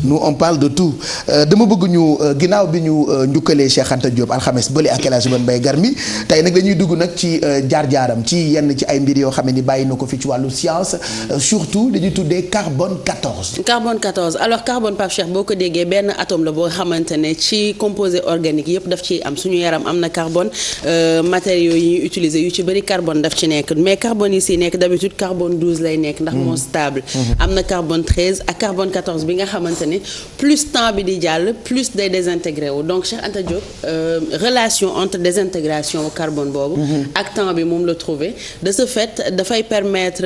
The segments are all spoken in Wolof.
nous on parle de tout dama bëgg ñu ginnaaw bi ñu njukkalee Cheikh Anta Diop alxames bële ak El Hadj Mbaye Garmi tey nag dañuy dugg nag ci jaar-jaaram ci yenn ci ay mbir yoo xam ne ni bàyyi na ko fi ci wàllu science surtout dañuy tuddee carbone 14. carbone 14 alors carbone Pape Cheikh boo ko déggee benn atome la boo xamante ne ci composé organique yëpp daf ci am suñu yaram am na carbone matériaux yi ñuy utiliser yu ci bëri carbone daf ci nekk mais carbone yi si nekk d'habitude carbone 12 lay nekk ndax moo stable. am na carbone 13 ak carbone 14 bi nga xamante ne plus temps bi di jàll plus day désintégré wu donc Cheikh Anta Diop relation entre désintégration carbone boobu. ak temps bi moom la trouvé de ce fait dafay permettre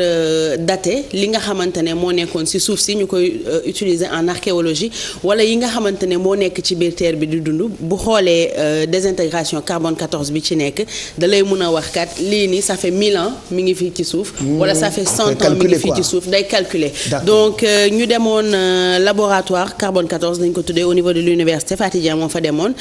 dater li nga xamante ne moo nekkoon ci suuf si ñu koy utiliser en archéologie wala yi nga xamante ne moo nekk ci biir terre bi di dund bu xoolee désintégration carbone 14 bi ci nekk da lay mën a wax kat lii nii ça fait 1000 ans mi ngi fii ci suuf. wala ça fait 100 ans mi ngi fii ci suuf day calculer. donc ñu demoon laboratoire carbone 14 dañ ko tuddee au niveau de l'université Faty Dia moo fa demoon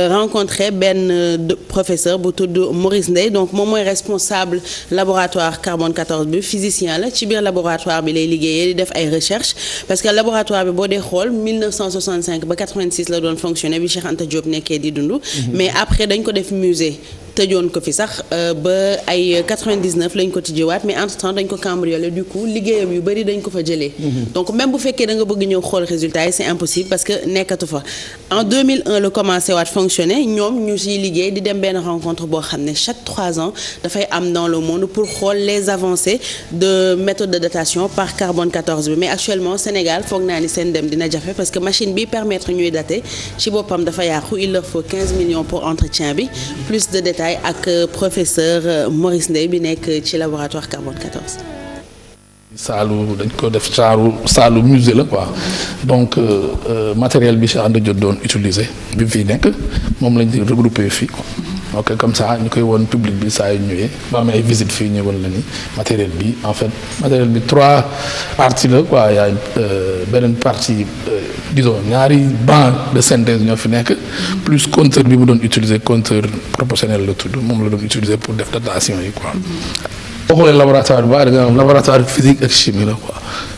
rencontré benn professeur bu tudd Maurice Ndeye donc moom mooy responsable laboratoire carbone 14 bi physicien la ci biir laboratoire bi lay liggéeyee di def ay recherche parce que laboratoire bi boo dee xool 1965 ba 86 la doon fonctionner bi Cheikh Anta Diop nekkee di dund mais après dañ ko def musée tëjoon ko fi sax ba ay 99 lañ ko tijjiwaat mais entre temps dañ ko cambriolé du coup liggéeyam yu bëri dañ ko fa jëlee. donc même bu fekkee da nga bëgg ñëw xool résultat yi c'est impossible parce que nekkatu fa en 2001 la commencé waat fonctionner ñoom ñu siy liggéey di dem benn rencontre boo xam ne chaque 3 ans dafay am dans le monde pour xool les avancées de méthode de datation par carbone 14 bi mais actuellement Sénégal foog naa ni seen dem dina jafe parce que machine bi permettre ñuy dater ci boppam dafa yàqu il leur faut 15 millions pour entretien bi plus de détails ak professeur Maurice Ndeye bi nekk ci laboratoire carbone 14. saalu dañ ko def saalu musée la quoi donc matériel bi Cheikh Anta Diop doon utiliser bi fii nekk moom lañ regroupé fii quoi ok comme ça ñu koy woon public bi saa yu ñëwee ba am ay visite fii ñëwoon la ni matériel bi en fait matériel bi 3 parties la quoi y a beneen partie disons ñaari banc de synthèse ñoo fi nekk plus compteur bi mu doon utiliser compteur proportionnel la tudd moom la doon utiliser pour def datation yi quoi. boo xoolee laboratoire bi ba da nga am laboratoire physique ak chimie la quoi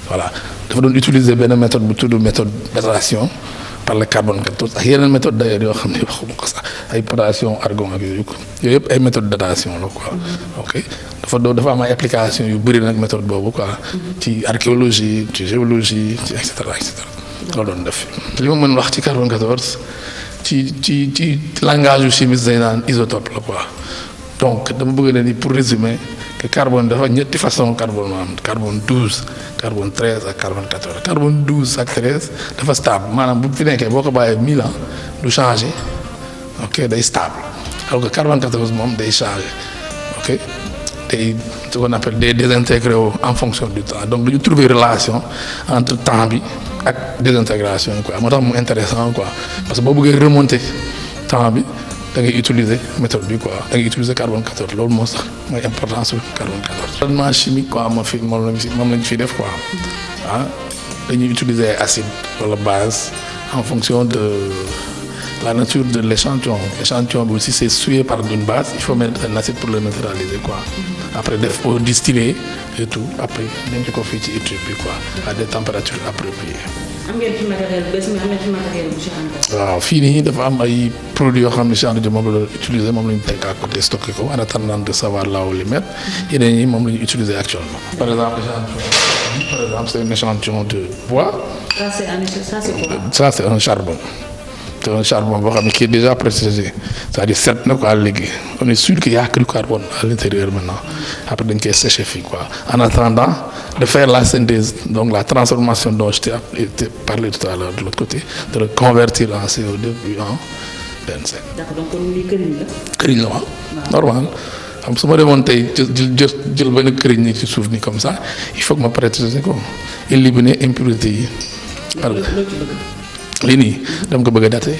voilà dafa doon utiliser benn méthode bu tudd méthode datation par le carbone 14 ak yeneen méthode d'ailleurs yoo xam ne waxuma ko sax ay potassium argon ak yooyu yëpp ay méthode datation la quoi ok dafa am ay application yu bëri nag méthode boobu quoi ci archéologie ci géologie ci et cetera loolu doon def li ma mën wax ci carbone 14 ci langage yu chimiste day naan isotope la quoi donc dama bëgg leen ni pour résumer que carbone dafa ñetti façon carbone moo am carbone 12 carbone 13 ak carbone 14 carbone 12 ak 13 dafa stable maanaam bu fi nekkee boo ko bàyyee 1000 ans du changer ok day stable alors que carbone 14 moom day changer ok day ce qu'on appelle des désintégré en fonction du temps donc dañu trouver relation entre temps bi ak désintégration quoi moo tax mu intéressant quoi parce que boo bëggee remonter temps bi da ngay utiliser méthode bi quoi da ngay utiliser carbone 14 loolu moo sax mooy importance su carbone 14. traitement chimique quoi moom lañ fi def quoi ah dañuy utiliser acide wala base en fonction de la nature de l'échantillon bi si c'est souillé par une base il faut mettre un acide pour le neutraliser quoi après def pour distiller et tout après denc ko fii ci étude bi quoi à des températures appropriées. am ngeen fi matériel bés mi am ngeen fi matériel bu Cheikh Anta. waaw fii nii dafa am ay produits yoo xam ne Cheikh Anta Diop moom la utiliser moom la ñu teg à côté stocké ko en attendant de savoir là où les mettre yeneen yi moom la ñu utiliser actuellement. par exemple c'est un échantillon de bois. Ça c'est un charbon. C'est un charbon boo xam ne qui est déjà précisé c'est-à-dire set na quoi léegi on est sûr qu'il y a que du carbone à l'intérieur maintenant après dañ koy sécher fii quoi en attendant de faire la synthèse donc la transformation dont je t'ai parlé tout à l'heure de l'autre côté de le convertir en CO2 puis en benzène. D'accord donc kon lii këriñ la. këriñ la waaw normal xam su ma demoon tey jël benn këriñ ni ci suuf ni comme ça il faut que ma préciser ko éliminer impurité yi. lii nii dama ko bëgg a dater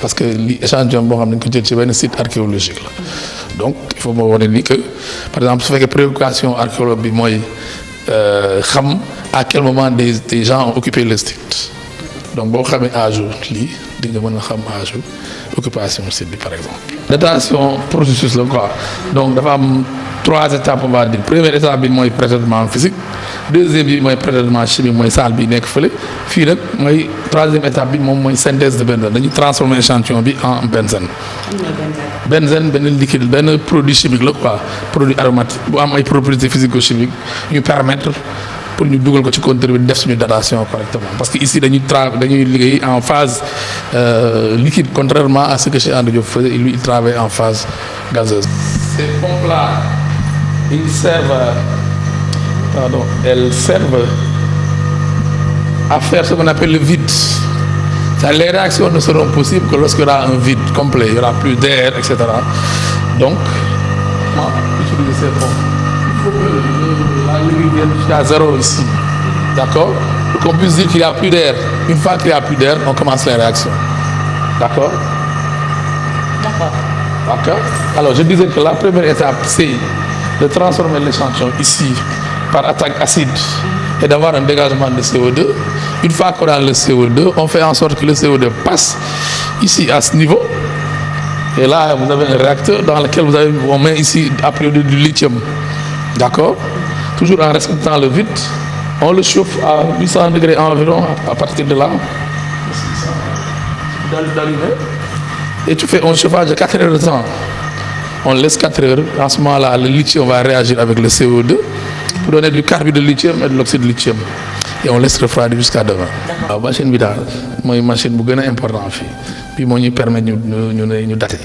parce que li échantillon boo xam ne dañ ko jël ci benn site archéologique la donc il faut moo wane ni que par exemple su fekkee préoccupation archéologue bi mooy xam à quel moment des gens ont occupé le site donc boo xamee âge lii di nga mën a xam âge occupation site bi par exemple. datation processus la quoi donc dafa am 3 étapes on va dire première étape bi mooy pré-traitement physique deuxième bi mooy pré-traitement chimique mooy salle bi nekk fële fii nag mooy troisième étape bi moom mooy synthèse de benzène dañuy transformer échantillon bi en benzène. benzène benn liquide benn produit chimique la quoi produit aromatique bu am ay propriétés physico-chimiques ñu permettre pour ñu dugal ko ci conteneur bi def suñu datation correctement parce que ici dañuy liggéey en phase liquide contrairement à ce que Cheikh Anta Diop faisait lui il travaille en phase gazeuse. Ces pompes là elles servent à faire ce qu'on appelle le vide. Les réactions ne seront possibles que lorsqu'il y aura un vide complet, il n'y aura plus d'air, etc. Donc, utiliser ces pompes. Il faut que la lumière vienne jusqu'à 0 ici. D'accord? Pour qu'on puisse dire qu'il n'y a plus d'air. Une fois qu'il n'y a plus d'air, on commence les réactions. D'accord? D'accord? Alors, je disais que la première étape, c'est de transformer l'échantillon ici par attaque acide et d'avoir un dégagement de CO2. Une fois qu'on a le CO2, on fait en sorte que le CO2 passe ici à ce niveau. Et là, vous avez un réacteur dans lequel on met ici a priori du lithium. D'accord? Toujours en respectant le vide. On le chauffe à 800 degrés environ à partir de là. Et tu fais un chauffage de 4 heures de temps. On laisse 4 heures. En ce moment-là, le lithium va réagir avec le CO2 pour donner du carbure de lithium et de l'oxyde de lithium. Et on laisse refroidir jusqu'à demain. waaw machine bi daal mooy machine bu gën a important fii puis moo ñuy permettre ñu dater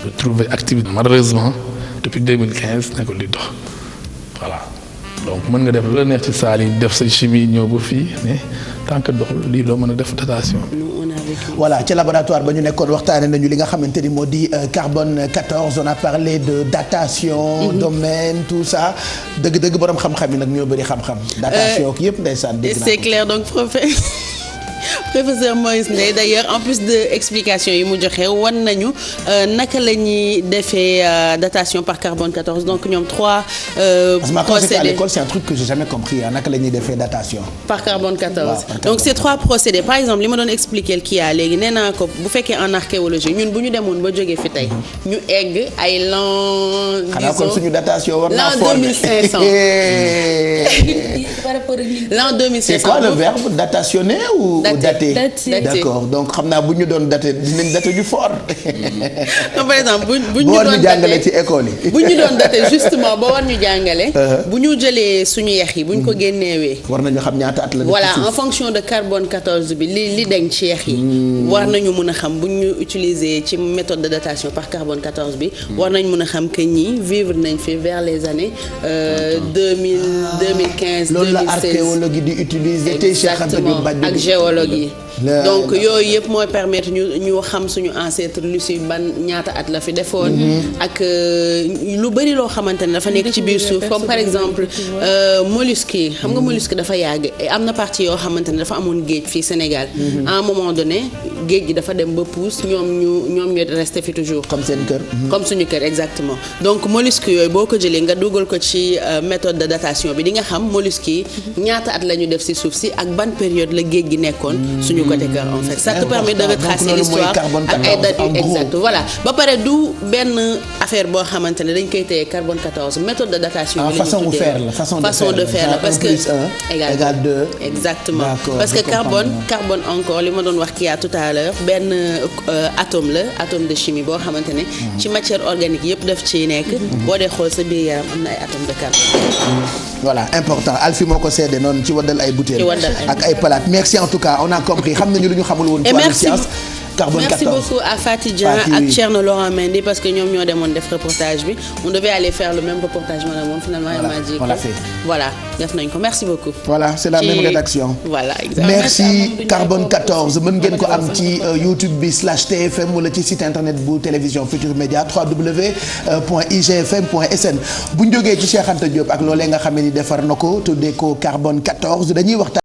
de trouver activité. Malheureusement depuis 2015 nekkul di dox voilà donc mën nga def lu la neex ci saal yi def sa chimie ñëw ba fii mais tant que doxul lii doo mën a def datation. voilà ci laboratoire ba ñu nekkoon waxtaanee nañu li nga xamante ni moo di carbone 14 on a parlé de datation. domaine tout ça dëgg-dëgg borom xam-xam yi nag ñoo bëri xam-xam. datation ak yëpp ndeysaan dégg naa c'est clair donc professeur Maurice Ndeye d'ailleurs en plus de explication yi mu joxe wan nañu naka la ñuy defee datation par carbone 14 donc ñoom 3 procédés. À l'école c'est un truc que j'ai jamais compris naka la ñuy defee datation. par carbone 14 donc c'est 3 procédés par exemple li ma doon expliquer kii yaa léegi nee naa ko bu fekkee en archéologie ñun bu ñu demoon ba jógee fi tey ñu egg ay l'an. xanaa kon suñu datation war naa l'an 2500. l'an 2500. c'est quoi le verbe datationner ou dater? D'accord donc xam naa bu ñu doon dater dinañ dater ju fort. non par exemple bu ñu doon jàngale ci école yi. bu ñu doon dater justement ba war ñu jàngale. bu ñu jëlee suñu yax yi bu ñu ko génnewee. war nañu xam ñaata at la. voilà en fonction de carbone 14 bi li denc ci yax yi. war nañu mën a xam bu ñu utiliser ci méthode de datation par carbone 14 bi. war nañ mën a xam que ñii vivre nañ fi vers les années 2000 2015 2016. loolu la archéologue di utiliser tey Cheikh Anta Diop ak géologue yi. donc yooyu yëpp mooy permettre ñu xam suñu ancêtre Lucie ban ñaata at la fi defoon. ak lu bari loo xamante ne dafa nekk ci biir suuf comme par exemple mollusques yi xam nga mollusque dafa yàgg am na partie yoo xamante ne dafa amoon géej fii Sénégal. à un moment donné géej gi dafa dem ba pousse ñoom ñu resté fi toujours. comme seen kër. comme suñu kër exactement donc mollusques yooyu boo ko jëlee nga dugal ko ci méthode de datation bi di nga xam mollusques yi ñaata at la ñu def ci suuf si ak ban période la géej gi nekkoon suñu côté cœur en fait ça te permet de retracer l'histoire ak ay dates yu exact voilà ba pare du benn affaire boo xamante ne dañ koy téye carbone 14 méthode de datation bi façon de faire la parce que égale 2 exactement parce que carbone encore li ma doon wax kii tout à l'heure benn atome de chimie boo xamante ne ci matière organique yëpp daf ci nekk boo dee xool sa biir yaram am na ay atome de carbone. voilà important Alfie moo ko seede noonu ci waddal ay bouteilles ak ay palaat merci en tout cas on a compris xam nañu lu ñu xamul woon. ci science carbone 14 merci beaucoup à Faty Dieng ak Thierno Laurent Mendy parce que ñoom ñoo demoon def reportage bi on devait aller faire le même reportage maanaam moom finalement il m'a dit voilà def nañ ko merci beaucoup. voilà c'est la même rédaction. voilà exactement merci carbone 14 mën ngeen ko am ci YouTube bi /TFM wala ci site internet bu télévision Futur Média www.igfm.sn bu ñu jógee ci Cheikh Anta Diop ak loolee nga xam ne ni defar na ko tuddee ko carbone 14 dañuy waxtaan.